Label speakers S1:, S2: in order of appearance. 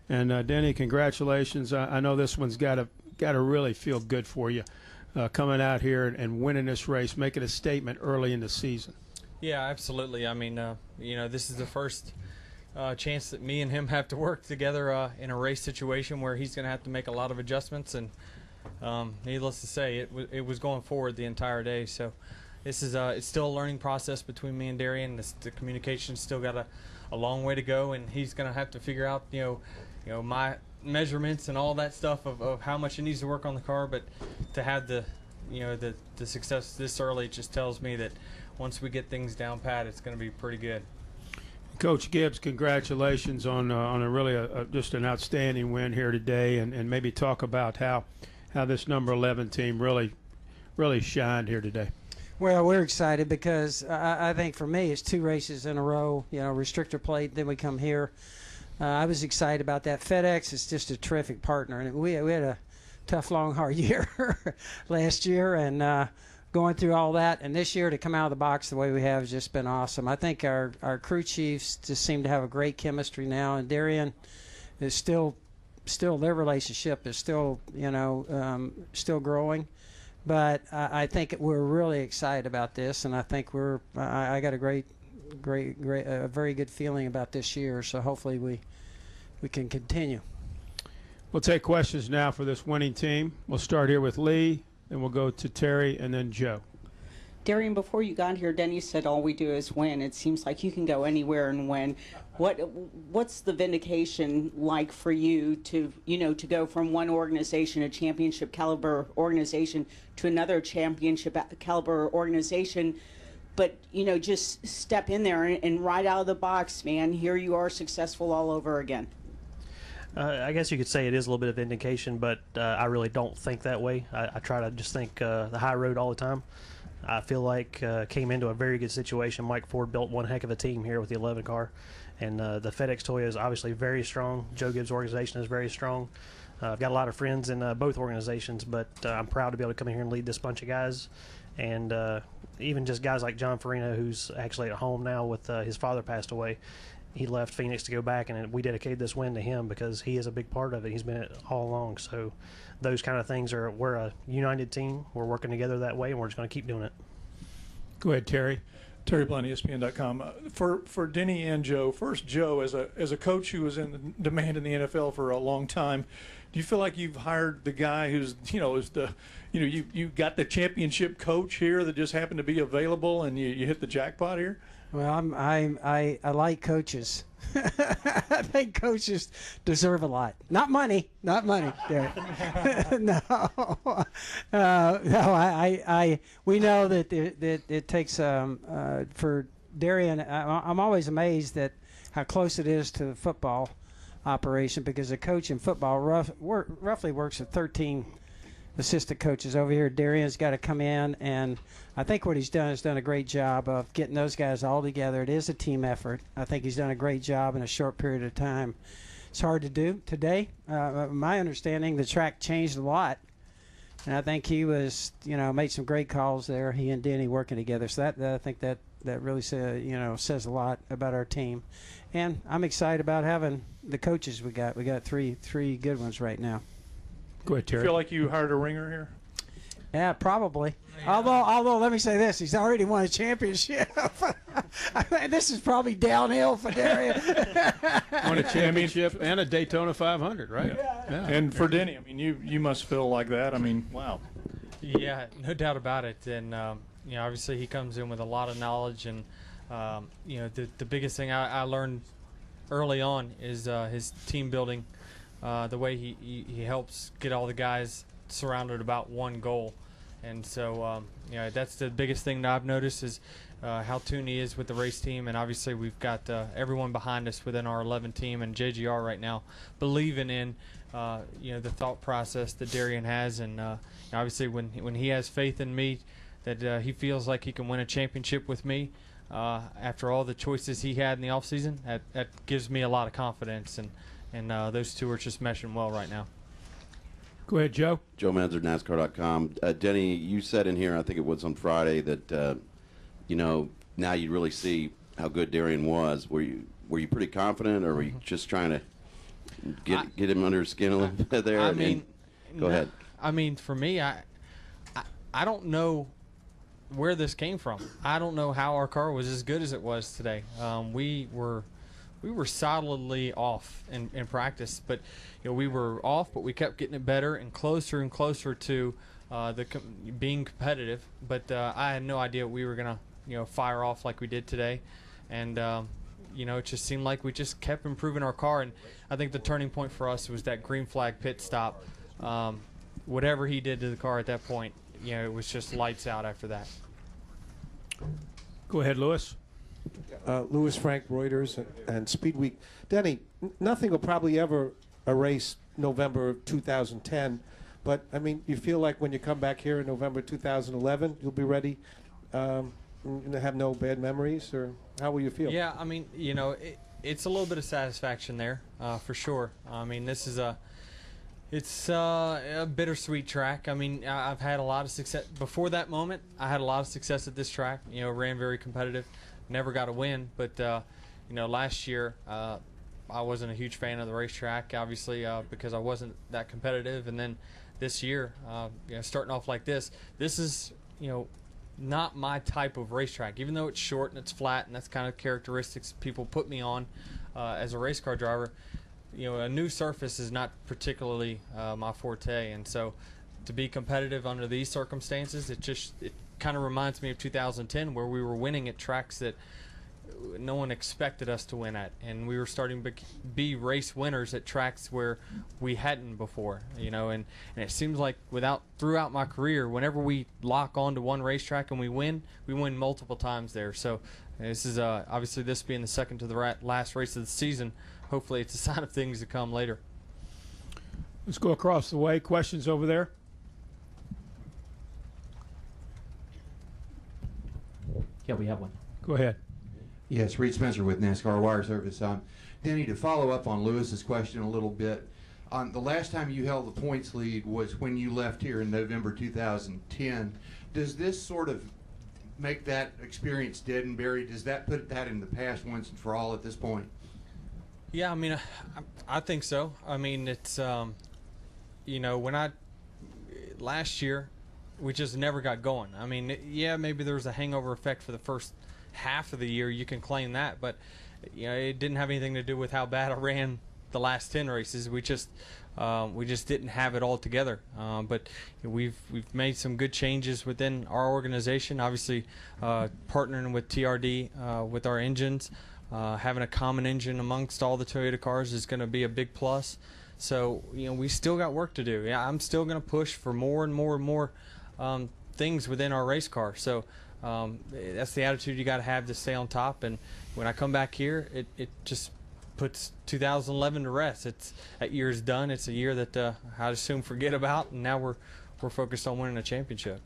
S1: And Denny, congratulations. I know this one's got to really feel good for you, coming out here and winning this race, making a statement early in the season.
S2: Yeah, absolutely. I mean, this is the first chance that me and him have to work together in a race situation where he's going to have to make a lot of adjustments. And needless to say, it was going forward the entire day. So this is it's still a learning process between me and Darian. The communication's still got a long way to go, and he's going to have to figure out, my measurements and all that stuff of how much he needs to work on the car. But to have the success this early just tells me that once we get things down pat, it's going to be pretty good.
S1: Coach Gibbs, congratulations on a really just an outstanding win here today, and maybe talk about how this number 11 team really shined here today.
S3: Well, we're excited because I think for me it's 2 races in a row, restrictor plate, then we come here. I was excited about that. FedEx is just a terrific partner, and we had a tough, long, hard year last year, and going through all that, and this year to come out of the box the way we have has just been awesome. I think our crew chiefs just seem to have a great chemistry now, and Darian is still their relationship is still still growing. But I think we're really excited about this, and I think I got a very good feeling about this year. So hopefully we can continue.
S1: We'll take questions now for this winning team. We'll start here with Lee, then we'll go to Terry, and then Joe.
S4: Darian, before you got here, Denny said all we do is win. It seems like you can go anywhere and win. What's the vindication like for you to go from one organization, a championship caliber organization, to another championship caliber organization, but just step in there and right out of the box, man, here you are successful all over again?
S5: I guess you could say it is a little bit of vindication, but I really don't think that way. I try to just think the high road all the time. I feel like came into a very good situation. Mike Ford built one heck of a team here with the 11 car, and the FedEx Toyota is obviously very strong. Joe Gibbs' organization is very strong. I've got a lot of friends in both organizations, but I'm proud to be able to come in here and lead this bunch of guys. And even just guys like John Farina, who's actually at home now with his father passed away. He left Phoenix to go back, and we dedicated this win to him because he is a big part of it. He's been it all along. So those kind of things we're a united team. We're working together that way, and we're just going to keep doing it.
S1: Go ahead, Terry.
S6: Terry Blunt, ESPN.com. For Denny and Joe, first Joe, as a coach who was in demand in the NFL for a long time, do you feel like you've hired the guy who's you got the championship coach here that just happened to be available and you hit the jackpot here?
S3: Well, I like coaches. I think coaches deserve a lot. Not money. No. We know that it takes for Darian. I'm always amazed at how close it is to the football operation, because a coach in football roughly works with 13 assistant coaches. Over here, Darian's got to come in, and I think what he's done a great job of getting those guys all together. It is a team effort. I think he's done a great job in a short period of time. It's hard to do today. My understanding, the track changed a lot, and I think he was, made some great calls there. He and Denny working together. So I think that really says a lot about our team, and I'm excited about having the coaches we got. We got three good ones right now.
S1: Go ahead, Terry.
S6: Feel like you hired a ringer here?
S3: Yeah, probably. Yeah. Although, let me say this: he's already won a championship. This is probably downhill for Darian.
S1: Won a championship and a Daytona 500, right?
S6: Yeah. And for Denny, I mean, you must feel like that. I mean, wow.
S2: Yeah, no doubt about it. And obviously he comes in with a lot of knowledge, and the biggest thing I learned early on is his team building. The way he helps get all the guys surrounded about one goal. And so that's the biggest thing that I've noticed is how tuned he is with the race team. And obviously we've got everyone behind us within our 11 team and JGR right now believing in the thought process that Darian has. And obviously when he has faith in me that he feels like he can win a championship with me after all the choices he had in the offseason, that gives me a lot of confidence. And those two are just meshing well right now.
S1: Go ahead, Joe.
S7: Joe Manzer, NASCAR.com. Denny, you said in here, I think it was on Friday, that now you really see how good Darian was. Were you pretty confident, or were you just trying to get him under his skin a little bit there?
S2: I mean,
S7: go ahead.
S2: I mean, for me, I don't know where this came from. I don't know how our car was as good as it was today. We were solidly off in practice, but we were off, but we kept getting it better and closer to being competitive. But I had no idea we were gonna fire off like we did today, and it just seemed like we just kept improving our car. And I think the turning point for us was that green flag pit stop. Whatever he did to the car at that point, it was just lights out after that.
S1: Go ahead, Lewis.
S8: Lewis Frank, Reuters, and Speed Week. Denny, nothing will probably ever erase November of 2010, but, I mean, you feel like when you come back here in November 2011, you'll be ready and have no bad memories, or how will you feel?
S2: Yeah, I mean, it's a little bit of satisfaction there, for sure. I mean, it's a bittersweet track. I mean, I've had a lot of success. Before that moment, I had a lot of success at this track. Ran very competitive. Never got a win. But, last year, I wasn't a huge fan of the racetrack, obviously, because I wasn't that competitive. And then this year, starting off like this is, not my type of racetrack. Even though it's short and it's flat, and that's kind of characteristics people put me on as a race car driver, a new surface is not particularly my forte, and so to be competitive under these circumstances, it kind of reminds me of 2010, where we were winning at tracks that no one expected us to win at, and we were starting to be race winners at tracks where we hadn't before, and it seems like throughout my career, whenever we lock onto one racetrack and we win multiple times there. So this is obviously, this being the second to the last race of the season, hopefully it's a sign of things to come later.
S1: Let's go across the way. Questions over there?
S9: Yeah, we have one.
S1: Go ahead.
S10: Yes, Reed Spencer with NASCAR Wire Service. Denny, to follow up on Lewis's question a little bit, the last time you held the points lead was when you left here in November 2010. Does this sort of make that experience dead and buried? Does that put that in the past once and for all at this point?
S2: Yeah, I mean, I think so. I mean, it's, last year, we just never got going. I mean, maybe there was a hangover effect for the first half of the year. You can claim that, but, it didn't have anything to do with how bad I ran the last 10 races. We just didn't have it all together. But we've made some good changes within our organization. Obviously, partnering with TRD with our engines. Having a common engine amongst all the Toyota cars is going to be a big plus. So, we still got work to do. Yeah, I'm still going to push for more and more and more things within our race car. So that's the attitude you got to have to stay on top. And when I come back here, it just puts 2011 to rest. That year's done. It's a year that I assume forget about, and now we're focused on winning a championship.